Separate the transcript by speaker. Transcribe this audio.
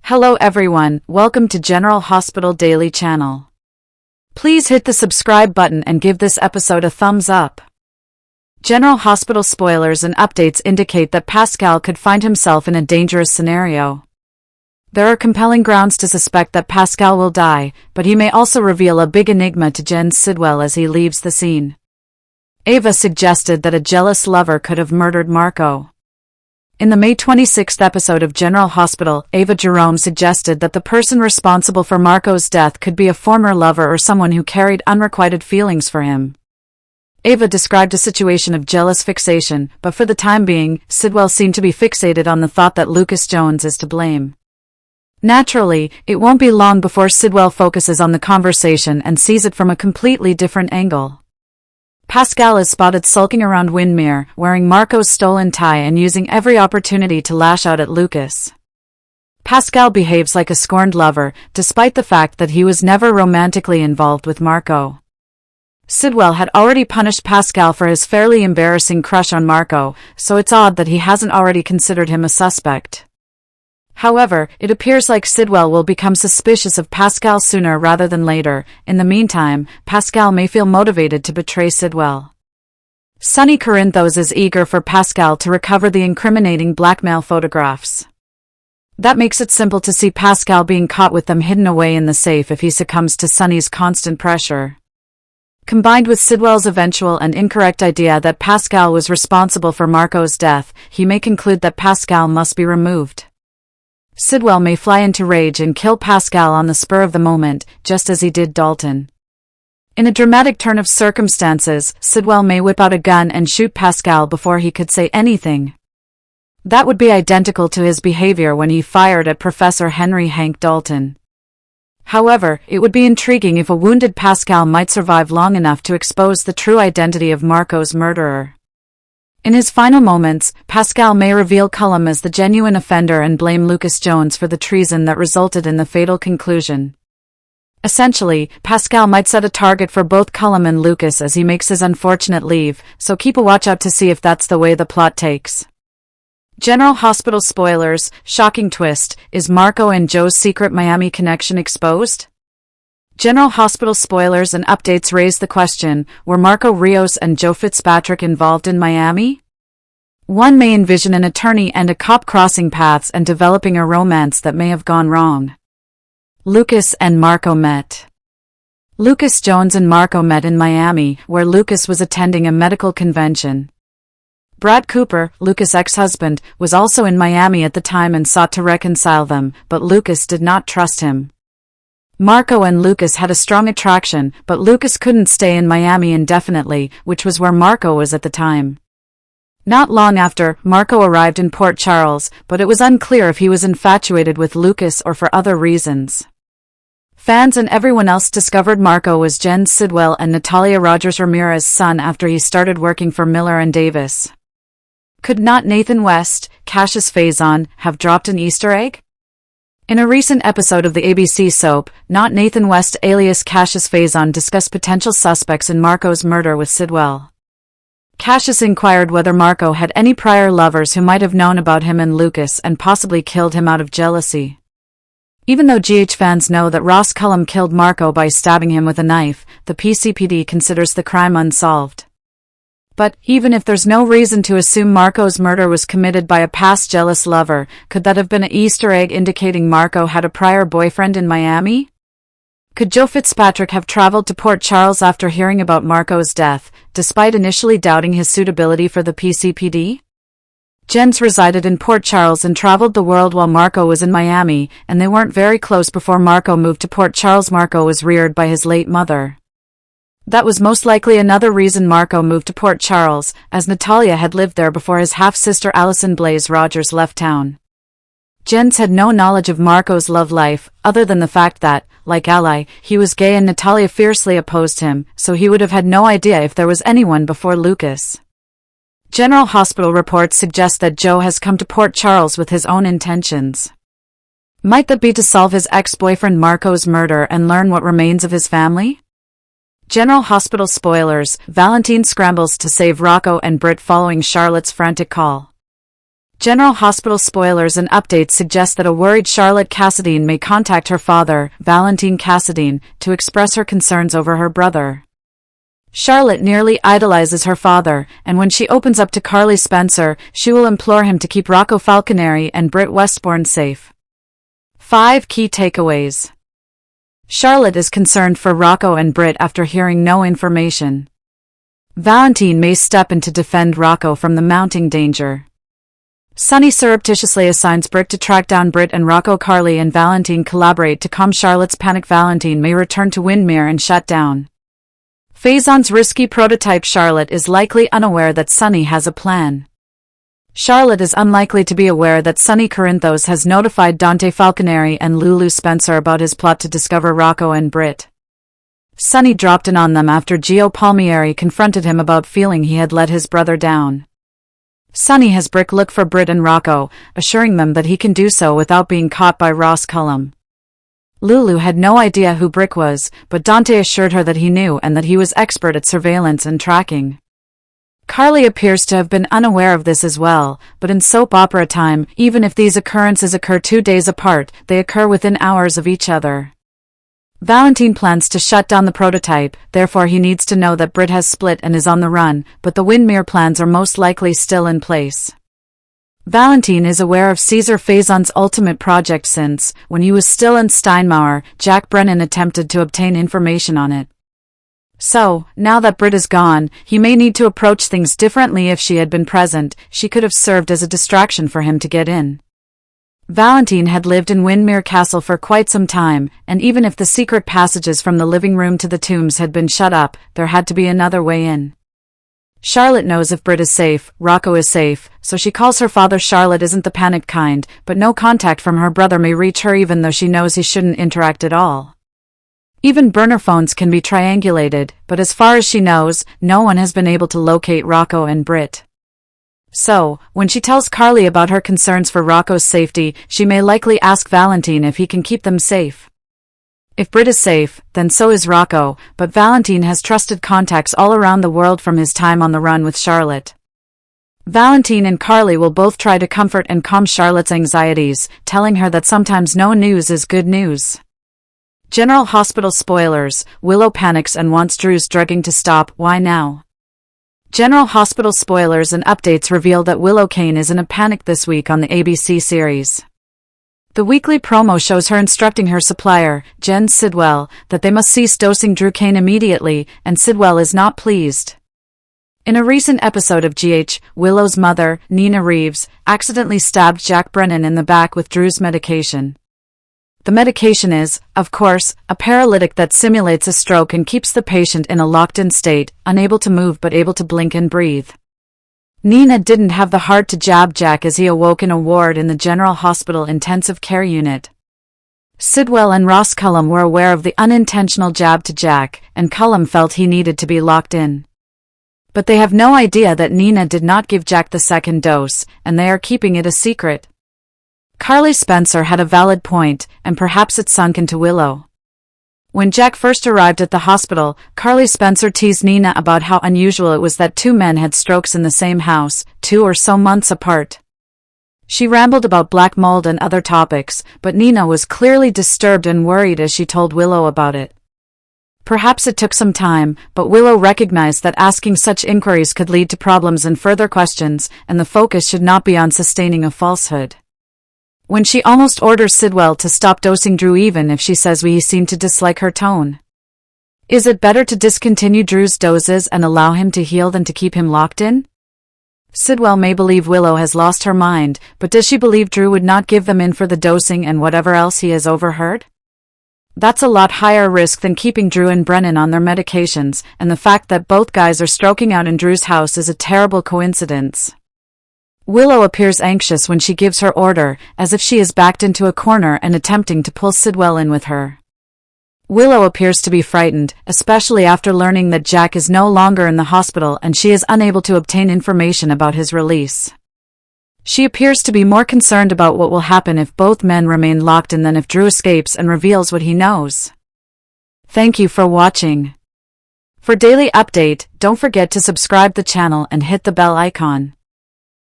Speaker 1: Hello everyone, welcome to General Hospital Daily Channel. Please hit the subscribe button and give this episode a thumbs up. General Hospital spoilers and updates indicate that Pascal could find himself in a dangerous scenario. There are compelling grounds to suspect that Pascal will die, but he may also reveal a big enigma to Jen Sidwell as he leaves the scene. Ava suggested that a jealous lover could have murdered Marco. In the May 26th episode of General Hospital, Ava Jerome suggested that the person responsible for Marco's death could be a former lover or someone who carried unrequited feelings for him. Ava described a situation of jealous fixation, but for the time being, Sidwell seemed to be fixated on the thought that Lucas Jones is to blame. Naturally, it won't be long before Sidwell focuses on the conversation and sees it from a completely different angle. Pascal is spotted sulking around Windmere, wearing Marco's stolen tie and using every opportunity to lash out at Lucas. Pascal behaves like a scorned lover, despite the fact that he was never romantically involved with Marco. Sidwell had already punished Pascal for his fairly embarrassing crush on Marco, so it's odd that he hasn't already considered him a suspect. However, it appears like Sidwell will become suspicious of Pascal sooner rather than later. In the meantime, Pascal may feel motivated to betray Sidwell. Sonny Corinthos is eager for Pascal to recover the incriminating blackmail photographs. That makes it simple to see Pascal being caught with them hidden away in the safe if he succumbs to Sonny's constant pressure. Combined with Sidwell's eventual and incorrect idea that Pascal was responsible for Marco's death, he may conclude that Pascal must be removed. Sidwell may fly into rage and kill Pascal on the spur of the moment, just as he did Dalton. In a dramatic turn of circumstances, Sidwell may whip out a gun and shoot Pascal before he could say anything. That would be identical to his behavior when he fired at Professor Henry Hank Dalton. However, it would be intriguing if a wounded Pascal might survive long enough to expose the true identity of Marco's murderer. In his final moments, Pascal may reveal Cullum as the genuine offender and blame Lucas Jones for the treason that resulted in the fatal conclusion. Essentially, Pascal might set a target for both Cullum and Lucas as he makes his unfortunate leave, so keep a watch out to see if that's the way the plot takes. General Hospital spoilers, shocking twist, is Marco and Joe's secret Miami connection exposed? General Hospital spoilers and updates raise the question, were Marco Rios and Joe Fitzpatrick involved in Miami? One may envision an attorney and a cop crossing paths and developing a romance that may have gone wrong. Lucas and Marco met. Lucas Jones and Marco met in Miami, where Lucas was attending a medical convention. Brad Cooper, Lucas' ex-husband, was also in Miami at the time and sought to reconcile them, but Lucas did not trust him. Marco and Lucas had a strong attraction, but Lucas couldn't stay in Miami indefinitely, which was where Marco was at the time. Not long after, Marco arrived in Port Charles, but it was unclear if he was infatuated with Lucas or for other reasons. Fans and everyone else discovered Marco was Jen Sidwell and Natalia Rogers Ramirez's son after he started working for Miller and Davis. Could not Nathan West, Cassius Faison, have dropped an Easter egg? In a recent episode of the ABC soap, Not Nathan West alias Cassius Faison discussed potential suspects in Marco's murder with Sidwell. Cassius inquired whether Marco had any prior lovers who might have known about him and Lucas and possibly killed him out of jealousy. Even though GH fans know that Ross Cullum killed Marco by stabbing him with a knife, the PCPD considers the crime unsolved. But, even if there's no reason to assume Marco's murder was committed by a past jealous lover, could that have been an Easter egg indicating Marco had a prior boyfriend in Miami? Could Joe Fitzpatrick have traveled to Port Charles after hearing about Marco's death, despite initially doubting his suitability for the PCPD? Jens resided in Port Charles and traveled the world while Marco was in Miami, and they weren't very close before Marco moved to Port Charles. Marco was reared by his late mother. That was most likely another reason Marco moved to Port Charles, as Natalia had lived there before his half-sister Allison Blaze Rogers left town. Jens had no knowledge of Marco's love life, other than the fact that, like Ally, he was gay and Natalia fiercely opposed him, so he would have had no idea if there was anyone before Lucas. General Hospital reports suggest that Joe has come to Port Charles with his own intentions. Might that be to solve his ex-boyfriend Marco's murder and learn what remains of his family? General Hospital spoilers, Valentine scrambles to save Rocco and Britt following Charlotte's frantic call. General Hospital spoilers and updates suggest that a worried Charlotte Cassadine may contact her father, Valentine Cassadine, to express her concerns over her brother. Charlotte nearly idolizes her father, and when she opens up to Carly Spencer, she will implore him to keep Rocco Falconeri and Britt Westbourne safe. 5 key takeaways. Charlotte is concerned for Rocco and Britt after hearing no information. Valentine may step in to defend Rocco from the mounting danger. Sunny surreptitiously assigns Britt to track down Britt and Rocco. Carly and Valentine collaborate to calm Charlotte's panic. Valentine may return to Windermere and shut down Faison's risky prototype. Charlotte is likely unaware that Sunny has a plan. Charlotte is unlikely to be aware that Sonny Corinthos has notified Dante Falconeri and Lulu Spencer about his plot to discover Rocco and Britt. Sonny dropped in on them after Gio Palmieri confronted him about feeling he had let his brother down. Sonny has Brick look for Britt and Rocco, assuring them that he can do so without being caught by Ross Cullum. Lulu had no idea who Brick was, but Dante assured her that he knew and that he was expert at surveillance and tracking. Carly appears to have been unaware of this as well, but in soap opera time, even if these occurrences occur 2 days apart, they occur within hours of each other. Valentine plans to shut down the prototype, therefore he needs to know that Britt has split and is on the run, but the Windermere plans are most likely still in place. Valentine is aware of Caesar Faison's ultimate project since, when he was still in Steinmauer, Jack Brennan attempted to obtain information on it. So, now that Britt is gone, he may need to approach things differently. If she had been present, she could have served as a distraction for him to get in. Valentine had lived in Windermere Castle for quite some time, and even if the secret passages from the living room to the tombs had been shut up, there had to be another way in. Charlotte knows if Britt is safe, Rocco is safe, so she calls her father. Charlotte isn't the panicked kind, but no contact from her brother may reach her even though she knows he shouldn't interact at all. Even burner phones can be triangulated, but as far as she knows, no one has been able to locate Rocco and Britt. So, when she tells Carly about her concerns for Rocco's safety, she may likely ask Valentine if he can keep them safe. If Britt is safe, then so is Rocco, but Valentine has trusted contacts all around the world from his time on the run with Charlotte. Valentine and Carly will both try to comfort and calm Charlotte's anxieties, telling her that sometimes no news is good news. General Hospital spoilers, Willow panics and wants Drew's drugging to stop. Why now? General Hospital spoilers and updates reveal that Willow Kane is in a panic this week on the ABC series. The weekly promo shows her instructing her supplier, Jen Sidwell, that they must cease dosing Drew Kane immediately, and Sidwell is not pleased. In a recent episode of GH, Willow's mother, Nina Reeves, accidentally stabbed Jack Brennan in the back with Drew's medication. The medication is, of course, a paralytic that simulates a stroke and keeps the patient in a locked-in state, unable to move but able to blink and breathe. Nina didn't have the heart to jab Jack as he awoke in a ward in the General Hospital Intensive Care Unit. Sidwell and Ross Cullum were aware of the unintentional jab to Jack, and Cullum felt he needed to be locked in. But they have no idea that Nina did not give Jack the second dose, and they are keeping it a secret. Carly Spencer had a valid point, and perhaps it sunk into Willow. When Jack first arrived at the hospital, Carly Spencer teased Nina about how unusual it was that 2 men had strokes in the same house, 2 or so months apart. She rambled about black mold and other topics, but Nina was clearly disturbed and worried as she told Willow about it. Perhaps it took some time, but Willow recognized that asking such inquiries could lead to problems and further questions, and the focus should not be on sustaining a falsehood. When she almost orders Sidwell to stop dosing Drew even if she says we seem to dislike her tone. Is it better to discontinue Drew's doses and allow him to heal than to keep him locked in? Sidwell may believe Willow has lost her mind, but does she believe Drew would not give them in for the dosing and whatever else he has overheard? That's a lot higher risk than keeping Drew and Brennan on their medications, and the fact that both guys are stroking out in Drew's house is a terrible coincidence. Willow appears anxious when she gives her order, as if she is backed into a corner and attempting to pull Sidwell in with her. Willow appears to be frightened, especially after learning that Jack is no longer in the hospital and she is unable to obtain information about his release. She appears to be more concerned about what will happen if both men remain locked in than if Drew escapes and reveals what he knows. Thank you for watching. For daily update, don't forget to subscribe the channel and hit the bell icon.